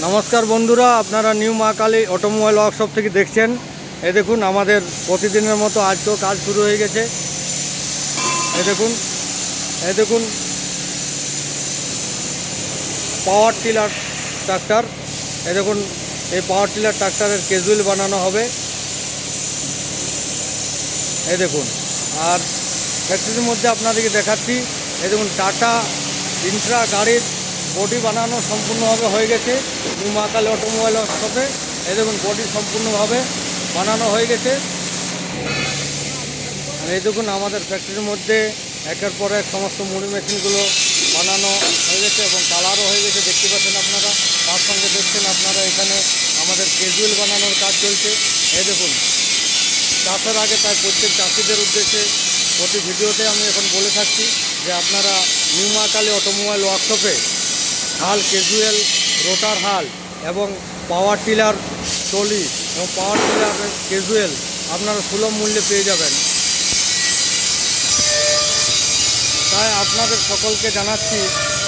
নমস্কার বন্ধুরা, আপনারা নিউ মা কালী অটোমোবাইল ওয়ার্কশপ থেকে দেখছেন। এই দেখুন আমাদের প্রতিদিনের মতো আজকেও কাজ শুরু হয়ে গেছে। এই দেখুন পাওয়ার টিলার ট্রাক্টর। এই দেখুন এই পাওয়ার টিলার ট্রাক্টরের ক্যাজুয়াল বানানো হবে। এই দেখুন, আর ফ্যাক্টরির মধ্যে আপনাদেরকে দেখাচ্ছি। এই দেখুন টাটা ইন্ট্রা গাড়ির বডি বানানো সম্পূর্ণভাবে হয়ে গেছে নিউ মা কালী অটোমোবাইল ওয়ার্কশপে। এই দেখুন বডি সম্পূর্ণভাবে বানানো হয়ে গেছে। আর এই দেখুন আমাদের ফ্যাক্টরির মধ্যে একের পর এক সমস্ত মুড়ি মেশিনগুলো বানানো হয়ে গেছে এবং কালারও হয়ে গেছে, দেখতে পাচ্ছেন আপনারা। তার সঙ্গে দেখছেন আপনারা এখানে আমাদের ক্যাজুয়াল বানানোর কাজ চলছে। এই দেখুন চাষের আগে তাই প্রত্যেক চাষিদের উদ্দেশ্যে প্রতি ভিডিওতে আমি এখন বলে থাকছি যে আপনারা নিউ মা কালী অটোমোবাইল ওয়ার্কশপে হাল ক্যাজুয়াল, রোটার হাল এবং পাওয়ার টিলার ট্রলি এবং পাওয়ার টিলার ক্যাজুয়াল আপনারা সুলভ মূল্যে পেয়ে যাবেন। তাই আপনাদের সকলকে জানাচ্ছি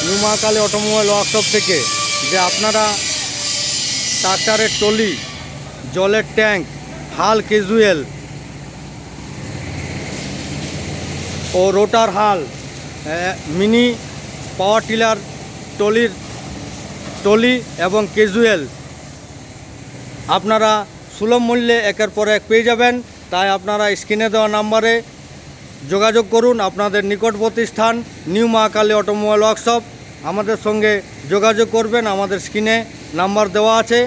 নিউ মা কালী অটোমোবাইল ওয়ার্কশপ থেকে যে আপনারা ট্রাক্টরের ট্রলি, জলের ট্যাঙ্ক, হাল ক্যাজুয়াল ও রোটার হাল, মিনি পাওয়ার টিলার ট্রলি এবং ক্যাজুয়াল আপনারা সুলভ মূল্যে একের পর এক পেয়ে যাবেন। তাই আপনারা স্ক্রিনে দেওয়া নাম্বারে যোগাযোগ করুন। আপনাদের নিকটবর্তী স্থান নিউ মা কালী অটোমোবাইল ওয়ার্কশপ। আমাদের সঙ্গে যোগাযোগ করবেন, আমাদের স্ক্রিনে নাম্বার দেওয়া আছে।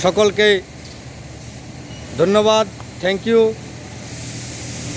সকলকে ধন্যবাদ, থ্যাংক ইউ।